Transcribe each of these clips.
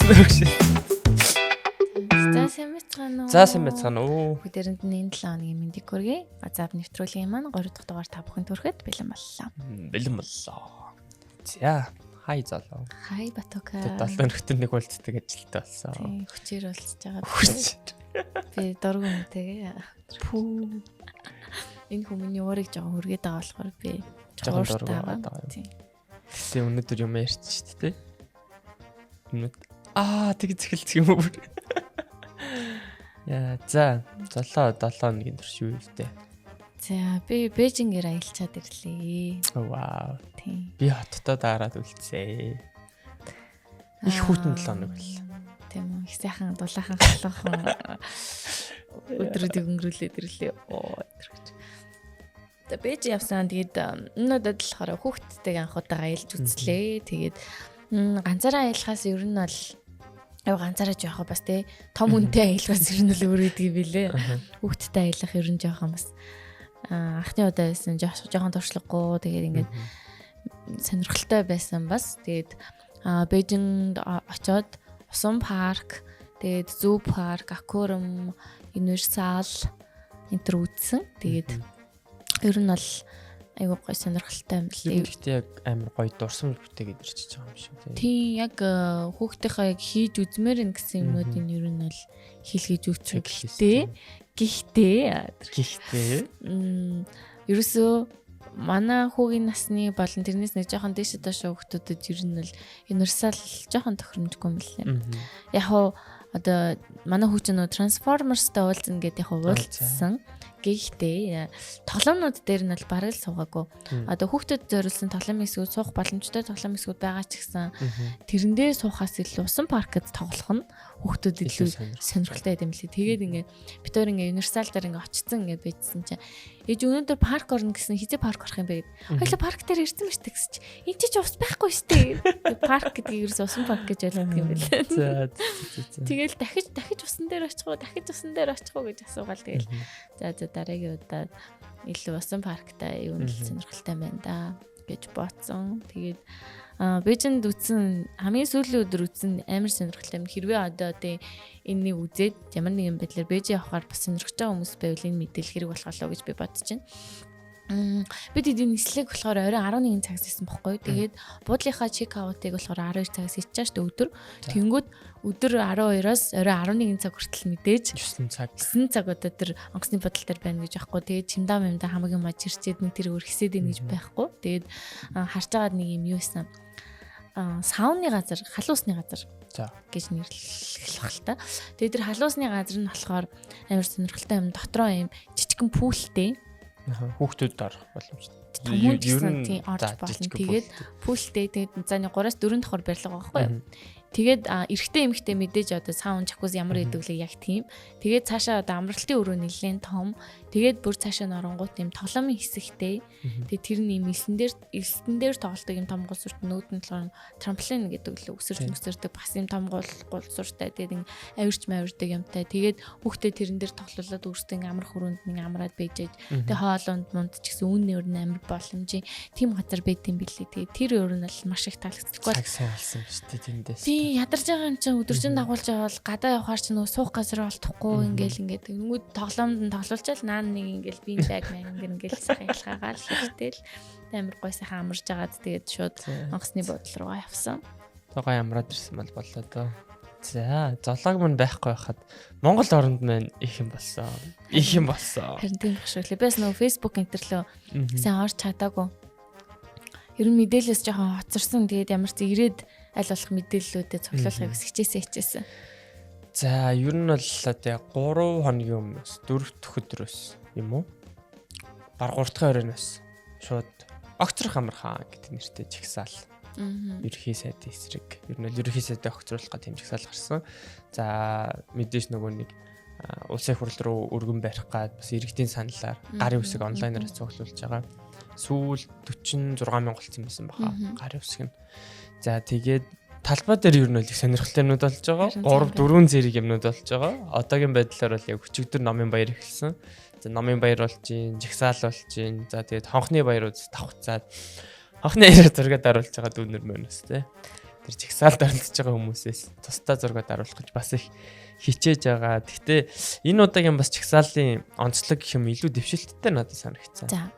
За сайн байцгаана уу. Өдөрөнд энэ 7 хоногийн мэндийг хүргэе. WhatsApp нэвтрүүлгийн маань 3 дахь дугаар та бүхэнд хүрэхэд бэлэн боллоо. Бэлэн боллоо. За, хай залуу. Хай Батука. 7 өнөختөр нэг уулздаг ажилтаа болсон. Тийм, хүчээр уулзж байгаа. Хүчээр. Би дургу үнтэйгээ. Пүү. Энэ хүмүүний уурыг жоохон хүргээд байгаа болохоор би жоохон дургу байгаа. Тийм. Тэ өнөөдөр юм ярьчих шүү дээ. Тэг зэхэлцэх юм уу? Яа, за 7 хоногийн турш юу вэ? За, би Бээжингээр аялчаад ирлээ. Вау. Тийм. Би хоттой дараад үлдсээ. Их хүйтэн 7 хоног бол. Тийм үү. Их сайхан дулаахан халуухан өдрүүдийг өнгөрүүлээд ирлээ. За, Бээж явсан. Тэгээд өнөөдөр болохоор хүүхдтэйгээ анх удаа аялж үзлээ. Тэгээд ганцаараа аялахаас ер нь бол ганцаараа жоохоо бас тий том үнэтэй аялахаас ер нь л өөр идэг юм билэ. Хүүхдтэй аялах ер нь жоохон бас анхны удаа байсан жоохон туршлагагүй. Тэгээд ингээд сонирхолтой байсан бас. Тэгээд Бээжинд очоод Усан парк, тэгээд Зүү парк, Аквариум, Universal энтер үзсэн. Тэгээд ер нь бол айгуу гоё сонирхолтой юм билээ. Гэхдээ яг амар гоё дурсамж бүтээгээд ирчихэж байгаа юм шиг тийм. Тийм яг хүүхдийнхаа яг хийж үзмээр ин гэсэн юмнуудын ер нь бол хийлгэж үзсэн. Гэхдээ ерөөсөө манай хүүгийн насны болон тэрнээс нэг жоохон дээшээ доош хүүхдүүдэд ер нь л Universal жоохон тохиромжгүй юм билээ. Яг одоо манай хүүч нөө Transformers-тай уулзна гэдэг яг уулзсан. Гэхдээ тоглоомнууд дээр нь бол бараг л суугаагүй. Одоо хүүхдэд зориулсан тоглоом хэсгүүд суух боломжтой тоглоом хэсгүүд байгаа ч гэсэн тэрэндээ суухаас илүү усан паркад тоглох нь хүүхдүүд илүү сонирхолтой байд юм лээ. Тэгээд ингээд бид өөр ингээд Universal дээр ингээд очсон ингээд байжсэн чинь ээж өнөөдөр парк орно гэсэн хизээ парк орох юм бэ гэд. Хоёлаа парк дээр ирсэн мэт гэсэн чи энэ чи ус байхгүй штэ. Парк гэдгийг ерөөс усан парк гэж ойлгох юм байна. Тэгэл дахиж усан дээр очих уу гэж асуугаал тэгэл. За дараагийн удаад илүү усан парктай юу нэл сонирхолтой байна да гэж бодсон. Тэгээд Бээжинд үтсэн хамгийн сүүлийн өдөр үтсэн амар сонирхолтой юм. Хэрвээ одоо тэ энэнийг үзээд ямар нэгэн байдлаар Бээжин явахаар бас сонирхож байгаа хүмүүс байвал энэ мэдээлэл хэрэг болохоо гэж би бодож байна. Бид эдийн нислэг болохоор орой 11 цагаас исэн бохгүй. Тэгээд буудлынхаа чек аутыг болохоор 12 цагаас ичж штэ өдөр. Тэнгүүд өдөр 12-оос орой 11 цаг хүртэл мэдээж 9 цаг одоо тэр онгоцны бодол дээр байна гэж байхгүй. Тэгээд чимдаа хамгийн маж ирчээд нэг тэр өөр хэсэд ийн гэж байхгүй. Тэгээд харж байгаа нэг юм юу исэн сауны газар, халуусны газар гэж нэрлэх л та. Тэгээд тэр халуусны газар нь болохоор амар сонирхолтой юм. Дотроо юм жижигхэн пүүлтэй. Хүүхдүүд орох боломжтой. Ер нь орж болно. Тэгээд пүүлтэй тэгээд зааны 3-4 давхар барилга байгаа байхгүй юу? Тэгээд эрэгтэй эмэгтэй мэдээж одоо саун жакузи ямар гэдэг вэ яг тийм. Тэгээд цаашаа одоо амралтын өрөө нэлээд том. Тэгээд бүр цаашаа норонгууд юм тоглоомын хэсэгтэй. Тэгээд тэр нэм элсэн дээр тоглолтог юм том гол сүрт нүүдэн болохоор трамплин гэдэг л өсөрч мөсөрдөг бас юм том гол сүртэй. Тэгээд авирч мавирдаг юмтай. Тэгээд хүүхдээ тэрэн дээр тоглолоод өөртөө амар хүрээнд нэг амраад байжээж. Тэгээд хоолонд мунд ч гэсэн үүний өөр амар боломжийн тийм газар байт юм билий. Тэгээд тэр өөр нь бол маш их таалагдчихгүй. Цаг сайн болсон шүү дээ тэндээс. Ядарч байгаа юм чинь өдөржин дагуулж байгаа бол гадаа явахаар чинь нөө суух газар олдохгүй ингээд тэнгүүд тоглоомд нь тоглолчаал наа нэг ингээд би баг ингээл сайхан ялгаагаа л хийтэл амар гой сайхан амарж агаад тэгээд шууд онгоцны бодол руугаа явсан. Тогоо амраад ирсэн бол болоо доо. За золоог мань байхгүй байхад Монгол оронд маань их юм болсон. Харин тийм байх шүү. Бэс нөө Facebook интерлөө сайн орч чадаагүй. Ер нь мэдээлэлс жоохон хоцорсон. Тэгээд ямар ч ирээд аль болох мэдээллүүдэд цуглуулахыг хичээсэн. За ер нь бол одоо 3 хоногийн өмнөөс 4 дахь өдрөөс юм уу? Баг 3 дахь оройноос шууд огцрох амархан гэдэг нэртэй жигсаал. Ерхий сайдын эсрэг. Ер нь ерхий сайдыг огцруулах гэх жигсаал гарсан. За мэдээж нөгөө нэг улсын хурал руу өргөн барих гад бас иргэдийн саналаар гарын үсэг онлайнаар цуглуулж байгаа. Сүүл 46,000 болсон байсан баха гарын үсэг нь. За тэгээд талбай дээр ер нь их сонирхолтой юмнууд болж байгаа. 3-4 зэрэг юмнууд болж байгаа. Одоогийн байдлаар бол яг өчигдөр номын баяр эхэлсэн. За номын баяр болж гин, жигсаал болж гин. За тэгээд хонхны баярууд давхцаад хонхны баяраа зургаад оруулж байгаа дүүнер мөнөс тэ. тэр жигсаалд оролцож байгаа хүмүүсээс тусдаа зураг даруулах гэж бас их хичээж байгаа. Гэхдээ энэ удаагийн бас жигсаалын онцлог гэх юм илүү дэвшилттэй надад санагдсан. За.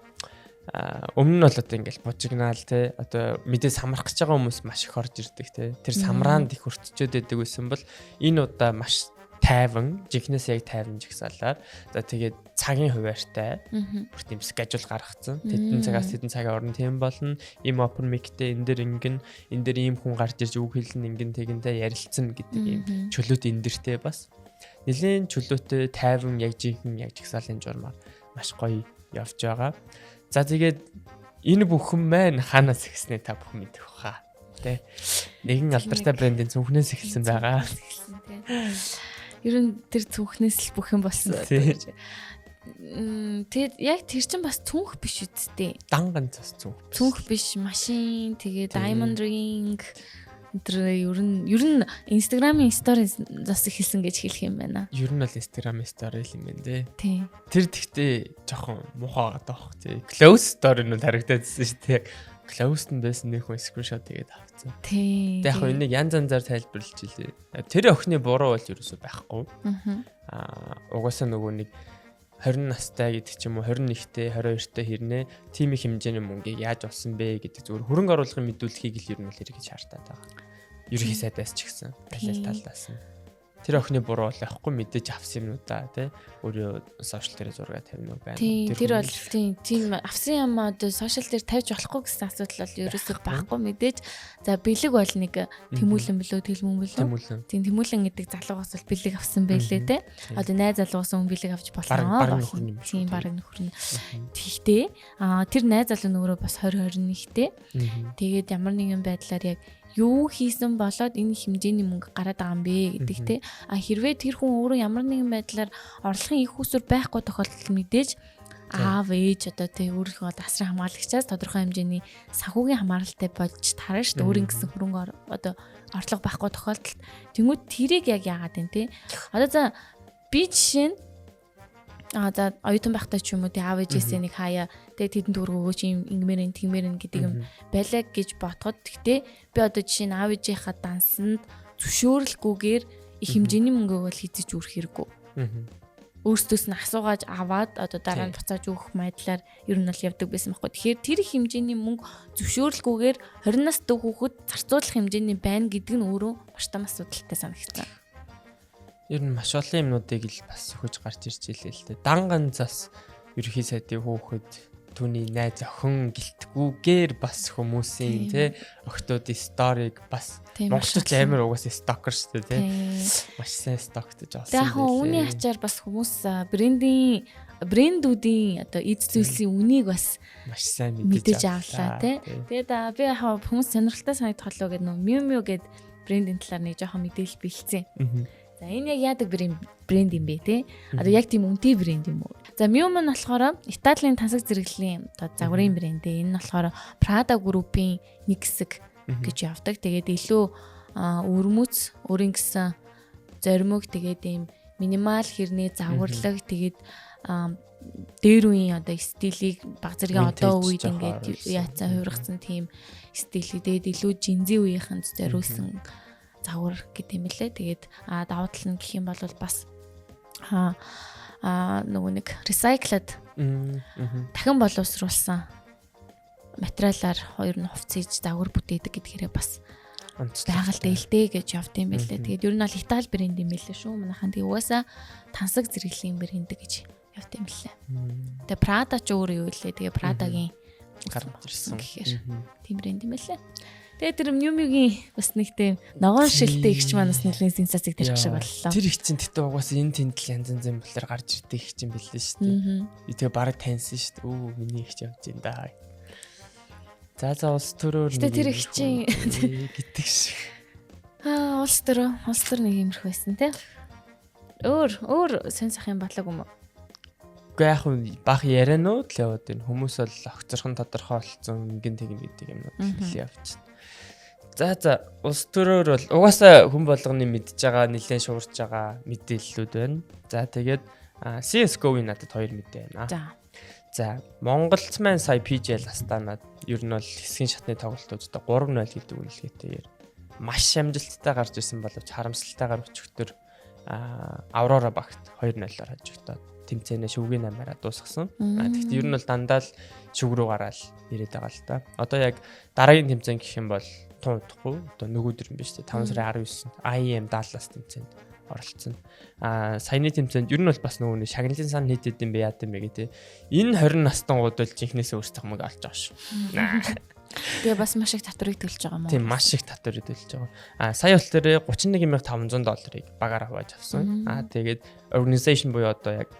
Өмнө нь бол одоо ингээл бужигнаал те одоо мэдээ самрах гэж байгаа хүмүүс маш их орж ирдэг те. Тэр самраанд их өртчөөд байдаг байсан бол энэ удаа маш тайван, жигнэс яг тайван жигсаалаар. За тэгээд цагийн хуваартай бүр тийм скежул гаргацсан. Тэдэн цагаас тэдэн цагийн орон тийм болно. Им open mic-тэй энэ дэр ингэн, энэ дэр ийм хүн гарч ирж үг хэлнэ ингэн тэгэнтэй ярилцсан гэдэг ийм чөлөөт энэ дэртэй бас. Нилийн чөлөөтэй тайван яг жинхэнэ яг жигсаалын журмаар маш гоё явж байгаа. За тэгээд энэ бүхэн маань хаанаас ихснээ та бүхэн мэдэх баха. Тэ. Нэгэн алдартай брендийн цүнхнээс эхэлсэн байгаа. Ер нь тэр цүнхнээс л бүх юм болсон. Тэгээд яг тэр чинь бас цүнх биш үсттэй. Данган цас цүнх. Цүнх биш, машин, тэгээд diamond ring тэр ер нь Instagram-ийн stories зас эхэлсэн гэж хэлэх юм байна. Ер нь бол Instagram-ийн story л юм байна дээ. Тий. Тэр тэгтээ жоохон муухай байгаа даах тий. Close story-нууд харагдчихсан шүү дээ. Close нь байсан нэг хүн screenshot тэгээд авцсан. Тий. Тэгээд яг энийг янз янзаар тайлбарлаж илээ. Тэр охины буруу бол ерөөсөө байхгүй. Угаасаа нөгөө нэг 20 настай гэдэг ч юм уу 21-тэй 22-тэй хэрнээ тийм их хэмжээний мөнгийг яаж олсон бэ гэдэг зүгээр хөрөнгө оруулахын мэдүүлгийг л ер нь л хэрэгж шаардаад байгаа. Ерөнхий сайдаас ч гэсэн аль талаас нь тэр охины буруу бол яахгүй мэдээж авсан юмнуудаа тий өөрөө сошиал дээр зураг тавина уу байна. Тэр бол тийм авсан юм одоо сошиал дээр тавьж болохгүй гэсэн асуудал бол ерөөсөө байхгүй мэдээж. За бэлэг бол нэг тэмүүлэн билүү тэлмэн билүү. Тийм тэмүүлэн гэдэг залуугаас бол бэлэг авсан байлээ тий. Одоо найз залуугаас хүн бэлэг авч болоо. Тийм баг нөхөр нь. Тэгтээ тэр найз залуу нөгөө бас 20-21-тэй. Тэгээд ямар нэгэн байдлаар яг юу хийсэн болоод энэ хэмжээний мөнгө гараад байгаа юм бэ гэдэг те. Хэрвээ тэр хүн өөрөө ямар нэгэн байдлаар орлогын их усүр байхгүй тохиолдолд мэдээж аав ээж одоо те өөрийнхөө дасрын хамгаалагчаас тодорхой хэмжээний санхүүгийн хамааралтай болж тарна шүү дээ. Өөрийн гэсэн хөрөнгө одоо орлого байхгүй тохиолдолд тэнгууд тэрийг яг яагаад вэ те. Одоо за би жишээ нь за оюутан байхдаа ч юм уу аав ээжээсээ нэг хаяа тэгээд тэдэнд төгрөг өгөөч юм ингэмэрэн тэгмэрэн гэдэг юм байлаа гэж ботход гэхдээ би одоо жишээ нь аав ээжийнхаа дансанд зөвшөөрөлгүйгээр их хэмжээний мөнгө бол хийжиж үрэх хэрэггүй. Өөрсдөөс нь асуугааж аваад одоо дараа нь буцааж өгөх майдлаар ер нь бол явдаг байсан байхгүй. Тэгэхээр тэр их хэмжээний мөнгө зөвшөөрөлгүйгээр 20 нас дэх хүүхэд зарцуулах хэмжээний байна гэдэг нь өөрөө маш том асуудалтай санагдсан. Ер нь маш олон юмнуудыг л бас сөхөж гарч ирж илээ л дээ. Данган зас ерхий сайдын хүүхэд түүний найз охин гэлтгүүгээр бас хүмүүсийн тий охтуудын сториг бас монголчууд амар угаасаа стокер шүү дээ тий. Маш сайн стоктож авсан. Яг үүний ачаар бас хүмүүс брэндүүдийн одоо эд зүйлсийн үнийг бас маш сайн мэдэж авлаа тий. Тэгээд би яг хүмүүс сонирхолтой санагдах болоо гэдэг нөө Miu Miu гэдэг брендийн талаар нэг жоохон мэдээлэл бэлдсэн. За энэ яг яадаг брэнд юм бэ те? Одоо яг тийм үнэтэй брэнд юм уу? За Miu Miu нь болохоор Италийн тансаг зэрэглэлийн одоо загварын брэнд. Энэ нь болохоор Prada Group-ийн нэг хэсэг гэж явдаг. Тэгээд илүү өрмөц, өөрийн гэсэн зоримог тэгээд ийм минимал хэрнээ загварлаг тэгээд дээр үеийн одоо стилийг баг зэргийн одоо үед ингээд яатсан хувиргацсан тийм стилийг тэгээд илүү жинзи үеийнхэнд зориулсан загвар гэдэг юм лээ. Тэгээд давуу тал нь гэх юм бол бас нөгөө нэг recycled дахин боловсруулсан материалаар хоёр нь хувцсаж загвар бүтээдэг гэдгээрээ бас байгаль дээлтэй гэж явд юм байлээ. Тэгээд ер нь бол Итали брэнд юм байлээ шүү. Манайхан тэгээд угаасаа тансаг зэрэглэлийн брэнд гэж явд юм байлээ. Тэгээд Prada ч өөр юу илээ. Тэгээд Prada-гийн гарч ирсэн гэхээр тийм брэнд юм байлээ. Тэгээд тэр Miu Miu-гийн бас нэг тийм ногоон шилтэй ихч манаас нэлийн сенсацийг тарих шиг боллоо. Тэр их чинь тэгтээ угаасаа энэ тэмдэл янз янзын болохоор гарч ирдэг их чинь билээ шүү дээ. Тэгээ бараг таньсан шүү дээ. Өө миний их явж ин да. За улс төрөөр нэг тэр их чинь гэдэг шиг. Улс төр нэг юмрх байсан те. Өөр сэн сах юм болоог юм уу? Гэхдээ яг бах ярианууд л яваад байна. Хүмүүс бол огцорхон тодорхой болсон гин тэгин гэдэг юмнууд хэлээ явчихна. За улс төрөөр бол угаасаа хүн болгоны мэдж байгаа нэлээд шуурж байгаа мэдээллүүд байна. За тэгээд CS:GO-ийн надад 2 мэдээ байна. За Монголд маань сая PGL Астанад ер нь бол хэсгийн шатны тоглолтуудад 3-0 гэдэг үнэлгээтэй маш амжилттай гарч ирсэн боловч харамсалтайгаар өчигдөр Аврора багт 2-0-оор хожигдоод тэмцээнэ шүвгийн 8-аараа дуусгасан. Тэгэхдээ ер нь бол дандаа л шүг рүү гараал ирээд байгаа л да. Одоо яг дараагийн тэмцээн гэх юм бол тун удахгүй одоо нөгөөдөр юм биш үү 5 сарын 19-нд IEM Dallas тэмцээнд оролцсон. Саяны тэмцээнд ер нь бол бас нөгөө шагналын сан нийтэд юм бэ яа гэм бэ гэдэг. Энэ 20 настангууд бол жинхнээсээ өөрсдөө хамаг олж байгаа шүү. Тэгээ бас маш их татварыг төлж байгаа мó. Тийм маш их татварыг төлж байгаа. Сая бол тэр $31,500 багаар хувааж авсан. Тэгээд organization буюу одоо яг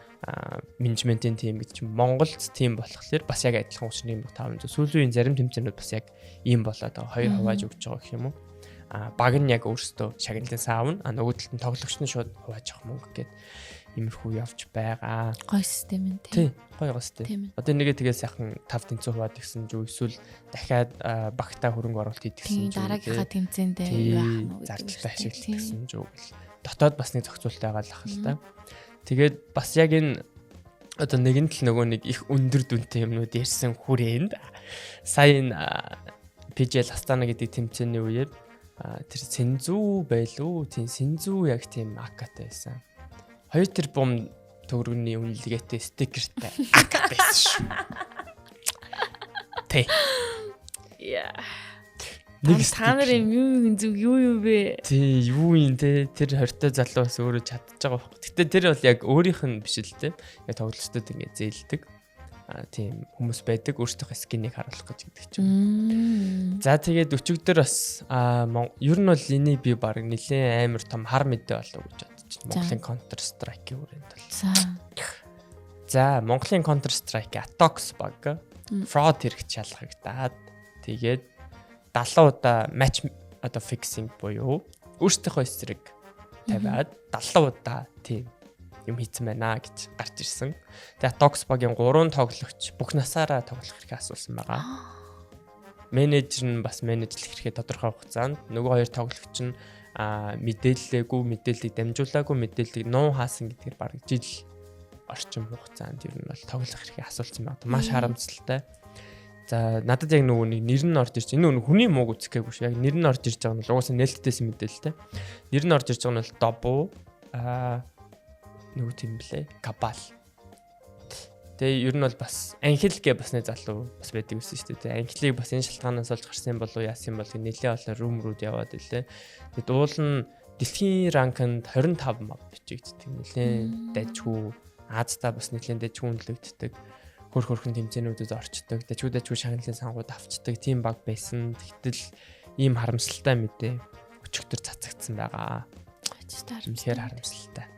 менежментийн тим гэж чинь Монголд тим болохоор бас яг адилхан $31,500. Сүүлийн зарим тэмцээнүүд бас яг ийм болоод байгаа. Хоёр хувааж өгч байгаа гэх юм уу. Баг нь яг өөрсдөө шагналын сан авна. Нөгөө талд нь тоглогч нь шууд хувааж авах мөнгө гэдэг иймэрхүү явж байгаа. Гоё систем юм тий. Гоё систем. Одоо нэгээ тэгээ сайхан 5 тэнцүү хуваад гисэн зүг эсвэл дахиад багтаа хөрөнгө оруулалт хийдгсэн зүг. Дараагийнхаа тэмцээндээ юу яах нь зардалтай ашиглагдсан зүг. Дотоод бас нэг зохицуулттай байгаа л ах л та. Тэгээд бас яг энэ одоо нэгэн тал нөгөө нэг их өндөр дүнтэй юмнууд ярьсан хүрээнд сая энэ PGL Астана гэдэг тэмцээний үеэр тэр Синзүү байлуу. Тийм Синзүү яг тийм акатай байсан. 2 тэрбум төгрөгийн үнэлгээтэй стикертэй акатай байсан шүү. Тэ. Яа. Нэг та нарын юу зүг юу бэ? Тий, юу юм те. Тэр 20-той залуу бас өөрөө чадчих байгаа байхгүй. Гэтэ тэр бол яг өөрийнх нь биш л те. Яг тоглолтууд ингэ зээлдэг. Тийм хүмүүс байдаг өөрсдийнхөө скинийг харуулах гэж гэдэг чинь. За тэгээд өчигдөр бас ер нь бол энийг би баг нэлээд амар том хар мэдээ болов гэж бодож байна. Монголын Counter Strike-ийн хүрээнд бол. За Монголын Counter Strike Atox баг fraud хэрэгт шалгагдаад тэгээд 70 удаа match одоо fixing буюу өөрсдийнхөө эсрэг тавиад 70 удаа тийм юм хийсэн байна гэж гарч ирсэн. Тэгээ Atox багийн 3 тоглогч бүх насаараа тоглох хэрэгтэй асуусан байгаа. Менежер нь бас менежлэх хэрэгтэй тодорхой хугацаанд нөгөө 2 тоглогч нь мэдээллээгүй, мэдээллийг дамжуулаагүй, мэдээллийг нуу хаасан гэдгээр бараг жил орчим хугацаанд ер нь бол тоглох хэрэгтэй асуулсан байна. Маш харамсалтай. За надад яг нөгөө нэг нэр нь орж ирж энэ нөгөө хүний мууг үзэх гээгүй шүү. Яг нэр нь орж ирж байгаа нь угаасаа нээлттэйсэн мэдээлэлтэй. Нэр нь орж ирж байгаа нь бол Dobu нөгөө тийм блэ Kabal. Тэгээ ер нь бол бас анхилгээ бас нэг залуу бас байдаг гэсэн шүү дээ. Анхлыг бас энэ шалтгаанаас олж гарсан болов яасан бол нэлээ олон румрууд яваад илээ. Тэгээд уул нь дэлхийн ранкнд 25 мав бичигддэг. Нэлээ дайчгүй Азтай бас нэлээ дайчгүй үнэлэгддэг. Хөрхөн тэмцээнүүдэд орчдөг. Дайчгүй шагналын сангууд авчдаг. Тийм баг байсан. Тэгтэл ийм харамсалтай мэдээ өчигдөр цацагдсан байгаа. Үнэхээр харамсалтай.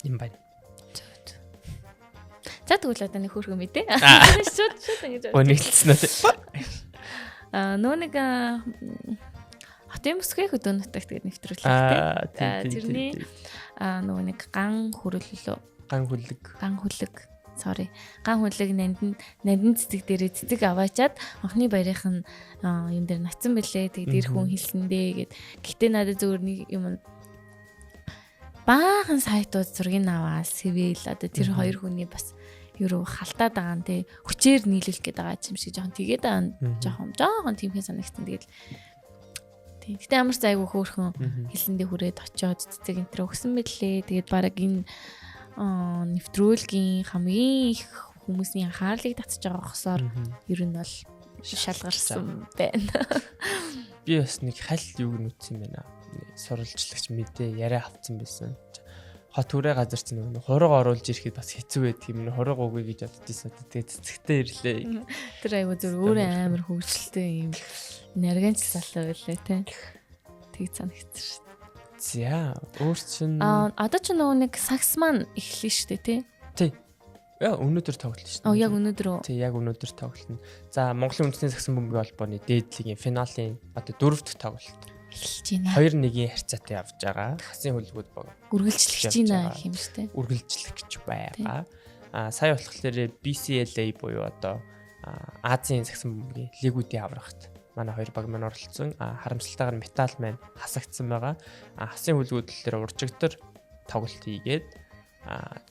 Юм байна. За тэгвэл одоо нэг хөрхөн мэдээ. Шууд ингэж. Өнөглсөн үү? Нөө нэг хотын бүсгүй хөдөө нутагт тэгээд нэвтрүүлээ. Тэрний нөгөө нэг ган хүлэг нандин цэцэг дээрээ цэцэг аваачаад анхны баярынх нь юм дээр нацсан бэлээ. Тэгээд ир хүн хэлсэндээ гэд. Гэтэ надад зөвөр нэг юм баахан сайтууд зургийг аваад сэвэл одоо тэр хоёр хүний бас юу халтаад байгаа нь те хүчээр нийлүүлэх гээд байгаа юм шиг жоохон тэгээд жоохон тиймхэн санагдсан. Тэгээд тэгтээ амар зайгүй хөөрхөн хэлсэндээ хүрээд очиод цэцэг энтрэ өгсөн мэлээ. Тэгээд баг энэ нэвтрүүлгийн хамгийн их хүмүүсийн анхаарлыг татж байгаа хосоор ер нь бол шалгарсан байна. Би бас нэг хал юуг нүцсэн байна. Сурвалжлагч мэдээ яриа авцсан байсан. Хот хүрээ газар чинь нэг хураг оруулж ирэхэд бас хэцүү байдаг юм. Хураг үгүй гэж боддогсэн. Тэгээд цэцэгтэй ирлээ. Тэр аягүй зөв өөрөө амар хөвгчлээ юм. Нарганч залуу байлаа те. Тэг санагдсан шүү. За өөр чинь одоо ч нөгөө нэг сакс маань эхлэв шүү дээ тий. Тий. Яа өнөөдөр тоглолт шүү дээ. Яг өнөөдөр үү? Тий, яг өнөөдөр тоглолт. За Монголын үндэсний саксан бөмбөгийн холбооны дээд лигийн финалийн одоо 4-р тоглолт эхэлж байна. 2-1-ийн харьцаатай явж байгаа. Хасын хөлбөд баг. Үргэлжлэж байна гэх юм шүү дээ. Үргэлжлэж байгаа. Сая болохоор BCLA буюу одоо Азийн саксан бөмбөгийн лигүүдийн аврагт манай хоёр баг маань оролцсон. Харамсалтайгаар метал маань хасагдсан байгаа. Хасын хөлбөд дээр уржигдэр тоглолт хийгээд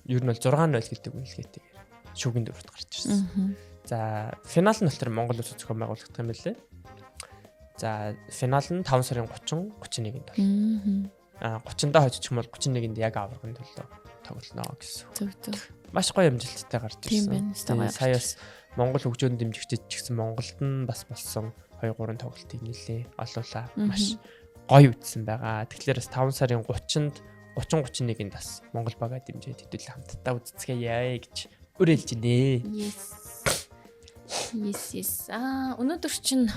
ер нь бол 6-0 гэдэг үнэлгээтэйгээр шүүгийн дөрөвт гарч ирсэн. За финал нь болохоор Монгол улс зохион байгуулагдах юм байлээ. За финал нь 5 сарын 30, 31-нд болно. 30-даа хожчих юм бол 31-нд яг аврагын төлөө тоглоно гэсэн. Зөв. Маш гоё амжилттай гарч Тийм ирсэн. байна. Сая бас Монгол хөгжөөнд дэмжигчид ч гэсэн Монголд нь бас болсон 2-3 тоглолтыг нэлээ олуулаа. Маш гоё үтсэн байгаа. Тэгэхээр бас 5 сарын 30-нд 30-31-нд бас Монгол бага дэмжиж хэдүүлээ хамтдаа үзцгээе гэж уриалж байна. Yes. Өнөөдөр чинь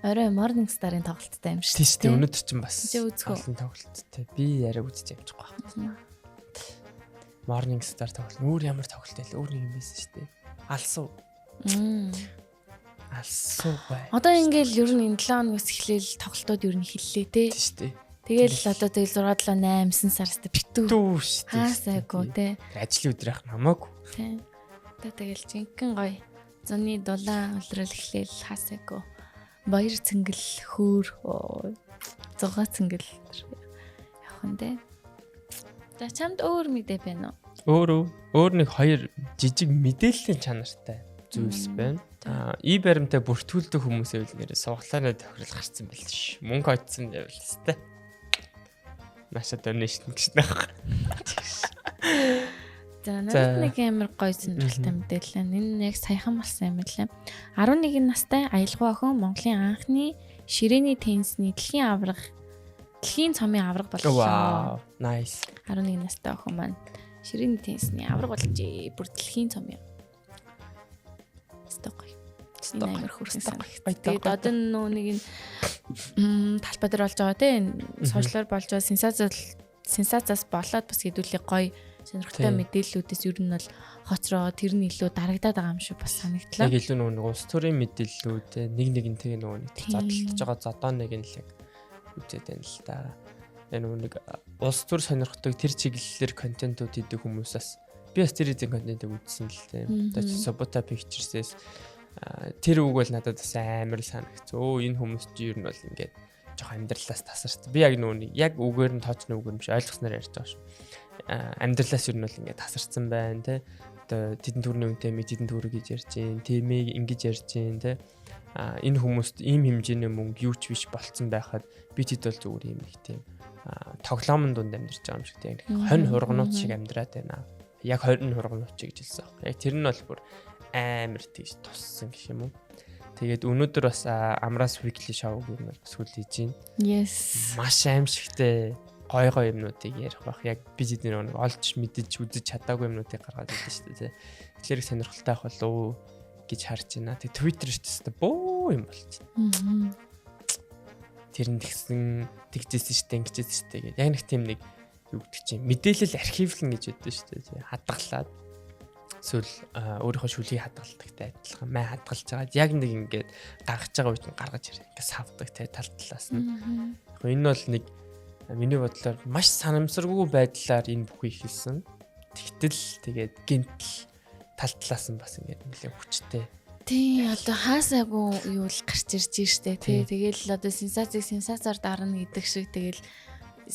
орой Morning Star-ын тоглолттой юм шүү. Тийм, өнөөдөр чинь бас үзэх үү? олон тоглолттой. Би яриа үзэж явчих واخ. Morning Star тоглолт. Өөр ямар тоглолт байл? Өөр нэг юм байсан шүү дээ. Алсуу бай. Одоо ингээл ер нь энэ 7 хоногоос эхлээл тоглолтууд ер нь эхэллээ те. Тийм шүү дээ. Тэгэл одоо тэгэл 6 7 8 саrast битүү. Дүү шүү дээ. Хаасайгүй те. Ажлын өдөр яах хамаагүй. Тийм. Одоо тэгэл жинхэнэ гоё. Зуны дулаан улрал эхлээл хаасайгүй. Баяр цэнгэл хөөр зугаа цэнгэл явах нь те. За чамд өөр мэдээ байна уу? Өөр нэг хоёр жижиг мэдээллийн чанартай зүйлс байна. И баримтаа бүртгүүлдэг хүмүүсээ үл нэрээ сувглааны тохирол гарцсан байл ш. Мөнгө очсон байл ч те. Наша донешн гэж нэх. За надад нэг амар гоё сонирхолтой мэдээлэл. Энэ яг саяхан болсон юм лээ. 11 настай аялгүй охин Монголын анхны ширээний теннисний дэлхийн цомын авраг боллоо. Вау, nice. 11 настай охин маань ширээний теннисний авраг болжээ. Бүр дэлхийн цомын. Сток. Энэ амар хөрсөн санагт. Тэгээд одоо нэг энэ талбай дээр болж байгаа тийм сошиалар болж байгаа сенсацаас болоод бас хэдүүлээ гоё сонирхолтой мэдээллүүдээс ер нь бол хоцроо тэр нь илүү дарагдаад байгаа юм шиг бас санагдлаа. Яг илүү нэг улс төрийн мэдээллүүд нэг нэг задлж байгаа зодооныг нь л яг үзээд байна л да. Энэ нэг улс төр сонирхдаг тэр чиглэлээр контентууд хийдэг хүмүүсээс би бас тэр эзэн контентыг үзсэн л дээ. Одоо Sobota Pictures-ээс тэр үг бол надад бас амар санагц. Энэ хүмүүс чи ер нь бол ингээд жоох амьдралаас тасарч. Би яг нүуний яг үгээр нь тооцны үгээр нь биш ойлгосноор ярьж байгаа шүү. Амьдралаас ер нь бол ингээд тасарсан байна те. Одоо тэдэн төрний үнэтэй тэдэн төрөг гэж ярьж гин. Тэмийг ингэж ярьж гин те. Энэ хүмүүст ийм хэмжээний мөнгө юу ч биш болцсон байхад бид хэд бол зүгээр юм их тийм тоглоомн дунд амьдарч байгаа юм шиг тийм хонь хурганууд шиг амьдраад байна. Яг 20 хурганууд ч гэж хэлсэн баг. Яг тэр нь бол бүр амар тийш туссан гэх юм уу. Тэгээд өнөөдөр бас Amras Weekly Show гэх юм бас хүлээж байна. Yes. Маш аимшигтэй гой юмнуудыг ярих бах. Яг бид нэг олж мэдэж үзэж чадаагүй юмнуудыг гаргаад ирдэ шүү дээ. Тэгэхээр сонирхолтой ах болов гэж харж байна. Тэг Twitter шүү дээ бөө юм болж байна. Тэр нь тэгжсэн шүү дээ ингэжсэн шүү дээ. Яг нэг тийм нэг юу гэдэг чинь мэдээлэл архивлэн гэж яддаг шүү дээ. Хадгалаад эсвэл өөрийнхөө шүлгийг хадгалдагтай адилхан май хадгалж байгаа. Яг нэг ингээд гаргаж байгаа үед нь гаргаж ирээ. Ингээд савдаг те тал талаас нь. Яг энэ бол нэг миний бодлоор маш санамсаргүй байдлаар энэ бүхий хийсэн. Тэгтэл тэгээд гинтл тал талаас нь бас ингээд нэлээд хүчтэй. Тий, одоо хаасаагүй юу л гарч ирж штэ тий. Тэгэл одоо сенсацаар дарна гэдэг шиг тэгэл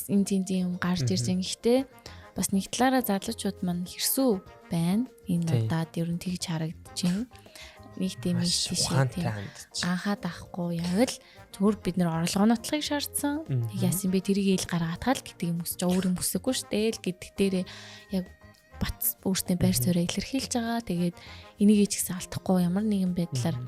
энэ тийм гарч ирж байгаа. Гэхдээ бас нэг талаараа залуучууд маань хэрсүү байна. Энэ удаад ер нь тэгж харагдаж байна. Нэг тийм тийш тийм анхаад авахгүй яг л зүгээр бид нэр орлогоо нотлохыг шаардсан. Тэг яасан бэ тэрийг ил гаргаатгаал гэдэг юм өсч өөр юм өсөхгүй штэ л гэдэг дээрээ яг бац өөртөө байр суурь илэрхийлж байгаа. Тэгээд энийг ч гэсэн алдахгүй ямар нэгэн байдлаар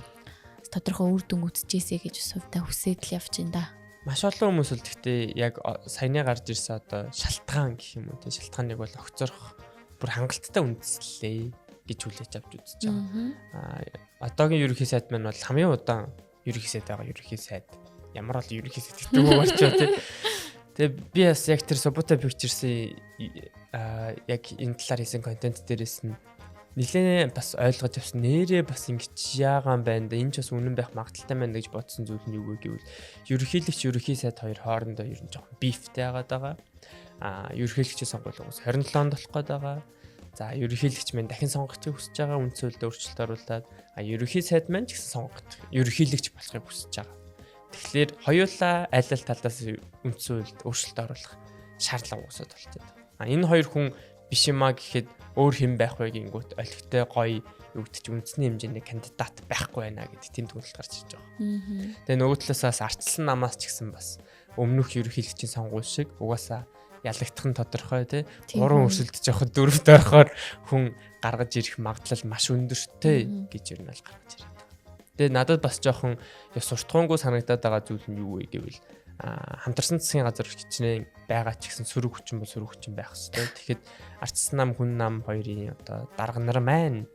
тодорхой үр дүн үзчихээсэй гэж хувьдаа хүсээд л явж байна да. Маш олон хүмүүс л гэхдээ яг саяны гарч ирсэн одоо шалтгаан гэх юм уу те шалтгааныг бол огцорох бүр хангалттай үндэслэлээ гэж хүлээж авч үзэж байгаа. Одоогийн ерөнхий сайд маань бол хамгийн удаан ерөнхий сайд байгаа ерөнхий сайд. Ямар бол ерөнхий сайд гэдэг үг болчихоо те. Тэгээ би бас яг тэр Sobota Pictures-ийн яг энэ талаар хийсэн контент дээрээс нь нэлээд бас ойлгож авсан. Нэрээ бас ингэж яагаан байна да. Энэ ч бас үнэн байх магадaltaй байна гэж бодсон зүйл нь юу вэ гэвэл ерөнхийлөгч ерөнхий сайд хоёр хоорондоо ер нь жоохон бифтэй байгаа. Ерөнхийлөгчийн сонгуулийн 27 онд болох гээд байгаа. За ерөнхийлөгч маань дахин сонгохыг хүсэж байгаа. Үндсөөлөлд өөрчлөлт оруулаад ерөнхий сайд маань ч гэсэн сонгох ерөнхийлөгч болохыг хүсэж байгаа. Тэгэхээр хоёулаа аль аль талаас үндсөөлөлд өөрчлөлт оруулах шаардлага уусаад болчиход байна. Энэ хоёр хүн биш юмаа гэхэд өөр хэн байх вэ гингүүт олигтой гоё юу гэдэг чи үндэсний хэмжээний кандидат байхгүй байна гэдэг тийм төгсөл гарч ирж байгаа. Тэгээ нөгөө талаасаас ардчилсан намаас ч гэсэн бас өмнөх ерөнхийлөгчийн сонгуул шиг угаасаа ялагдах нь тодорхой тий. 3 өрсөлдөж явахад 4-т орохоор хүн гаргаж ирэх магадлал маш өндөртэй гэж ер нь бол гаргаж ирээд. Тэгээ надад бас жоохон суртахуунгүй санагдаад байгаа зүйл нь юу вэ гэвэл хамтарсан засгийн газар хичнээн байгаа ч гэсэн сөрөг хүчин бол сөрөг хүчин байх хэрэгтэй. Тэгэхэд ардчилсан нам хүн нам хоёрын одоо дарга нар маань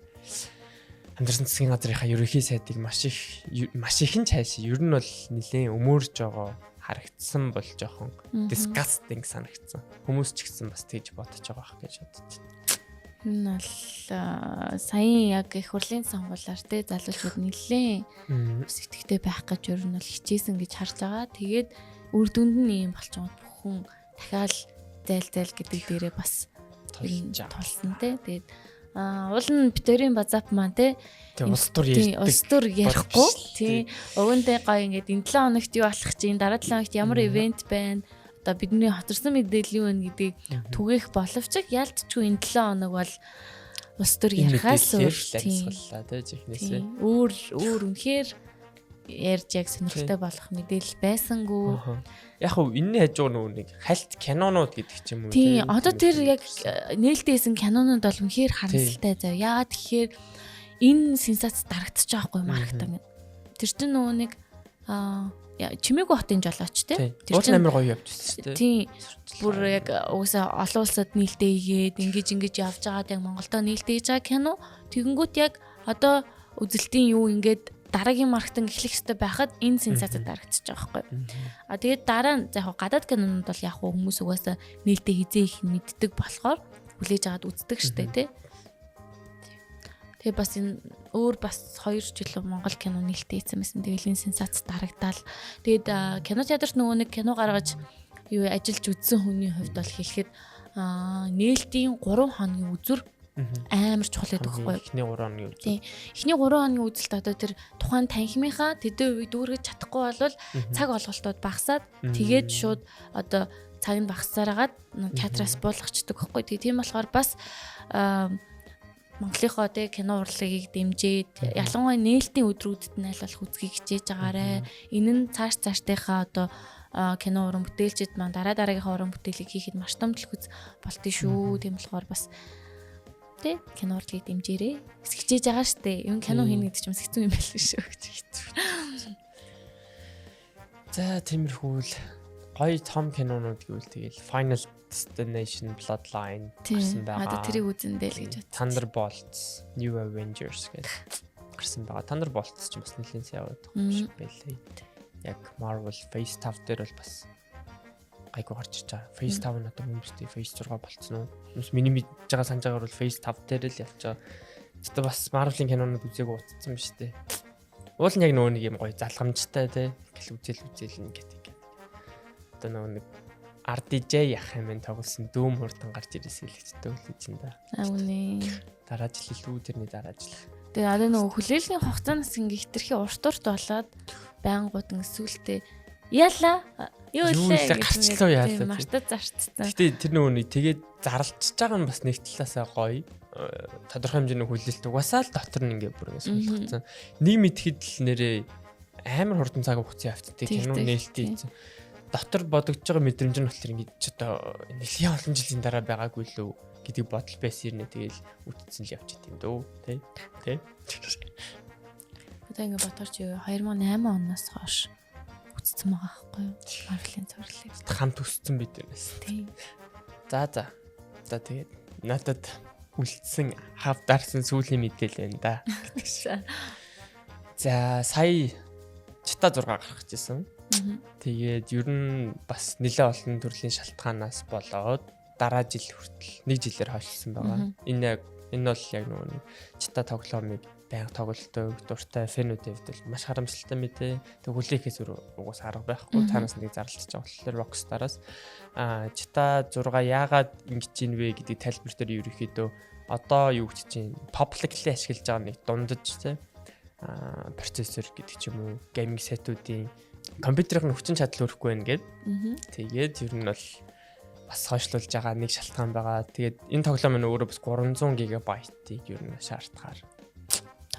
хамтарсан засгийн газрынхаа ерөнхий сайдыг маш ихэн цааш ер нь бол нэлээд өмөрж байгаа харагдсан бол жоохон disgusting санагдсан. Хүмүүс ч гэсэн бас тэгж бодож байгаа байх гэж бодож байна. Энэ бол саяын яг их хурлын сонгуулиар те залуучууд нэлээд сэтгэвтэй байх гэж ер нь бол хичээсэн гэж харж байгаа. Тэгээд үр дүнд нь юм болж байгаа бүхэн дахиад зайл гэдэг дээрээ бас тулсан те. Тэгээд уул нь битэрийн базап маань те улс төр ярихгүй тий өгөндөө гоё ингээд энэ 7 хоногт юу болох чинь дараа 7 хоногт ямар ивент байна одоо бидний хоцорсон мэдээлэл юу вэ гэдгийг түгээх боловч ялцчгүй энэ 7 хоног бол улс төр ярихаас өөрчлөлтөллаа тий жихнээсээ өөр үнэхээр ярьж яг сонирхолтой болох мэдээлэл байсангүй. Яг хөө энэний хажуу нөгөө нэг хальт кинонууд гэдэг ч юм уу тий одоо тэр яг нээлттэйсэн кинонууд бол үнэхээр харамсалтай зав. Яагаад тэгэхээр энэ сенсац дарагдчих жоохгүй маркетинг. Тэр чинь нөгөө нэг чимээгүй хотын жолооч тий. Тэр чинь амар гоё явчихсан тий. Бүр яг угсаа олон улсад нээлттэй хийгээд ингэж явж байгаад яг Монголдо нээлттэй хийж байгаа кино тэгэнгүүт яг одоо үзэлтийн юу ингээд дараагийн маркетинг эхлэх хэрэгтэй байхад энэ сенсацид дарагдчих байгаа байхгүй. Тэгээд дараа нь яг гадаад кинонууд бол яг хүмүүс угаасаа нээлттэй хизээ их мэддэг болохоор хүлээж аваад үздэг штэ тий. Тэгээ бас энэ өөр бас 2 жил Монгол кино нээлттэй хийсэн байсан. Тэгэл энэ сенсац дарагдаал. Тэгээд кино театрт нөгөө нэг кино гаргаж юу ажиллаж үзсэн хүний хувьд бол хэлэхэд нээлтийн 3 хоногийн үзүр амар чухал гэдэг байхгүй юу? Эхний 3 хоногийн үзэл. Эхний 3 хоногийн үзэлт одоо тэр тухайн танхимынхаа тэдэн үед дүүргэж чадахгүй бол цаг олголтууд багасаад тэгээд шууд одоо цаг нь багасаараад театраас буулгачдаг байхгүй. Тийм болохоор бас Монголынхоо тэ кино урлагийг дэмжиж ялангуяа нээлтийн өдрүүдэд нь аль болох үзхийг хичээж байгаарэ. Энэ нь цаашдынхаа одоо кино уран бүтээлчид маань дараагийнхаа уран бүтээлийг хийхэд маш том төлөв болтын шүү. Тийм болохоор бас тэ кино урлагийг дэмжээрэй. Хичээж байгаа штэ. Юм кино хийнэ гэдэг чинь хэцүү юм байл шүү гэж хэцүү. За тиймэрхүү л гоё том кинонууд гэвэл тэгэл Final Destination Bloodline гарсан байгаа. Одоо тэрийг үзэндээ л гэж бод. Thunderbolts, New Avengers гэдэг гарсан байгаа. Thunderbolts ч бас нэлийн сайн яваад байгаа юм шиг байлээ. Яг Marvel Phase 5 дээр бол бас гайгүй гарч ирж байгаа. Phase 5 нь одоо хүмүүстэй Phase 6 болцсон уу? Хүмүүс миний мэдж байгаа санаж байгаагаар бол Phase 5 дээр л явж байгаа. Тэгтээ бас Marvel-ийн кинонууд үзээгүй утцсан биз дээ. Уул нь яг нөгөө нэг юм гоё залгамжтай те. Ингээл үзэл ингээд. Одоо нөгөө нэг RDJ ах юм тоглосон дүүм хурдан гарч ирээсэй л хэвчтэй үлээж юм да. Үнэ. Дараа жил илүү тэрний дараа жил. Тэгээ одоо нөгөө хүлээлгийн хугацаанаас ингээ хитрхи урт болоод байнгут сүултээ яла юу илээ гарчлаа яалаа. Мартад зарцсан. Гэтэ тэр нөгөө нэг тэгээд зарлцж байгаа нь бас нэг талаасаа гоё. Тодорхой хэмжээний хүлээлт угаасаа л дотор нь ингээ бүр ингээ суулгацсан. Нэг мэдхэд л нэрээ амар хурдан цаг хугацаа явцдаг кино нээлттэй. Дотор бодогдож байгаа мэдрэмж нь болохоор ингэ ч одоо нэлийн олон жилийн дараа байгаагүй лөө гэдэг бодол байсан юм. Тэгэл үтцсэн л явж идэв дөө тий. Одоо ингэ бодорч 2008 оноос хойш үтцсэн байгаа байхгүй юу? Марвелын цувралыг хамт өссөн бид нээс. Тий. За тэгээд надад үлдсэн хавдарсан сүүлийн мэдээлэл байна да гэдэг шиг. За сая чита 6 гаргаж ирсэн. Тэгээд ер нь бас нэлээд олон төрлийн шалтгаанаас болоод дараа жил хүртэл 1 жилээр хойшлсон байгаа. Энэ бол яг нөгөө чита тоглоомыг байнга тоглолтоо дуртай фэнүүдийн хувьд бол маш харамсалтай мэдээ. Тэг хүлээхээс угаас арга байхгүй. Танаас нэг зарлж байгаа болохоор Rockstar-аас чита 6 яагаад ингэж ийн вэ гэдэг тайлбар дээр ерөөхдөө одоо юу гэж чинь publicly ашиглаж байгаа нэг дундаж тий процессор гэдэг ч юм уу гейминг сетүүдийн компьютерийн хүчин чадал өрөхгүй байна гэд. Тэгээд ер нь бол бас хойшлуулж байгаа нэг шалтгаан байгаа. Тэгээд энэ тоглоом нь өөрөө бас 300 GB-ийг ер нь шаардахаар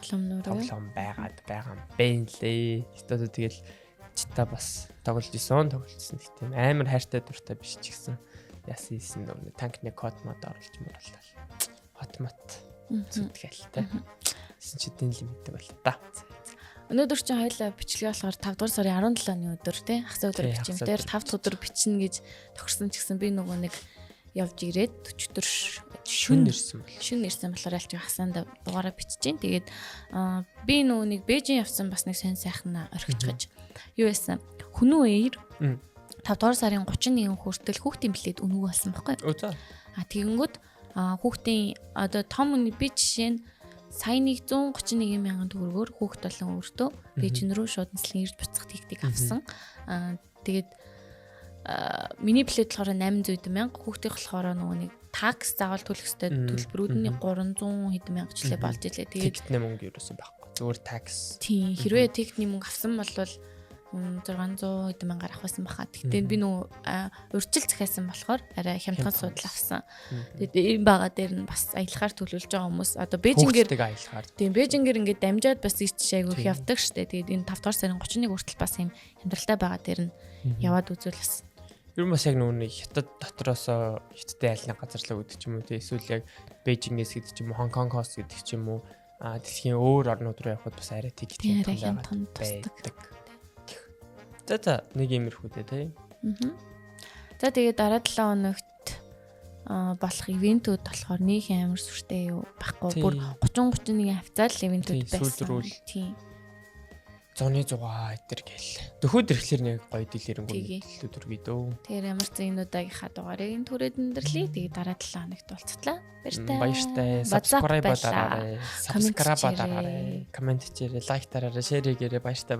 тоглоом байгаа юм бэнлээ. Өөртөө тэгэл чита бас тоглож исэн тийм амар хайртай дуртай биш ч гэсэн яасан ийсэн нөгөө танкны код мод оруулж мөрлөл. Хотмот зүтгэлтэй. Гэсэн чи дэнэл мэддэг байл та. Өнөөдөр чинь хоёлаа бичлэгээ болохоор 5 дугаар сарын 17-ны өдөр тий хагас өдөр бичим. Тэр 5 дахь өдөр бичнэ гэж тохирсон ч гэсэн би нөгөө нэг явж ирээд 40 шүн ирсэн болохоор ялч хасаанда дугаараа биччихээн. Тэгээд би нөгөө нэг Бээжин явсан бас нэг сайхан орхиж юу байсан. Хүнүү ээр 5 дугаар сарын 31 хүртэл хүүхдийн билет өнгө болсон байхгүй. Тэгэнгүүт хүүхдийн одоо том үний би жишээ нь саяны 131,000 төгрөгөөр хүүхд болон өөртөө Бээжин рүү шууд нислэгийн эрд буцах тикtik авсан. Тэгээд миний билет болохоор 800,000, хүүхдийн болохоор нөгөө нэг такс заавал төлөх ёстой төлбөрүүд нь 300 хэдэн мянга жилээ болж илээ. Тэгээд тикетний мөнгө юусэн байхгүй. Зүгээр такс. Тийм хэрвээ тикетний мөнгө авсан бол 600 хэдэн мянгаар авахсан баха. Тэгтээ би нөгөө урьдчил захиасан болохоор арай хямдхан судал авсан. Тэгээд энэ бага дээр нь бас аялахаар төлөвлөж байгаа хүмүүс одоо Бээжингээр аялахаар. Тийм Бээжингээр ингээд дамжаад бас ийч айгүйх явдаг штэ. Тэгээд энэ 5 дугаар сарын 31 хүртэл бас юм хямдралтай байгаа дээр нь яваад үзвэл бас ер нь бас яг нөгөө хятад дотроос хятадтай айлны газарлаг гэдэг ч юм уу тий эсвэл яг Бээжингээс гэдэг ч юм уу Хонконгоос гэдэг ч юм уу дэлхийн өөр орнууд руу явхад бас арай тикет хямдхан тусдаг. За нэг иймэрхүү тий. За тэгээд дараа 7 хоногт болох ивентүүд болохоор нэг амар сүртэй юу байхгүй бүр 30-31 хавцаал ивентүүд байсан. Тийм. Зуны 100 эдэр гэл. Дөхөд ирэхлээр нэг гоё дэлгэрэнгүй өдөр гидөө. Тэгэхээр ямар ч зинуудаагийнхаа дугаарыг түрээд өндөрлөе. Тэгээд дараа 7 хоногт уулзтлаа. Баяртай. Subscribe дараарай. Комент хийрээ, лайк дараарай, шеэр хийгээрэй. Баяртай.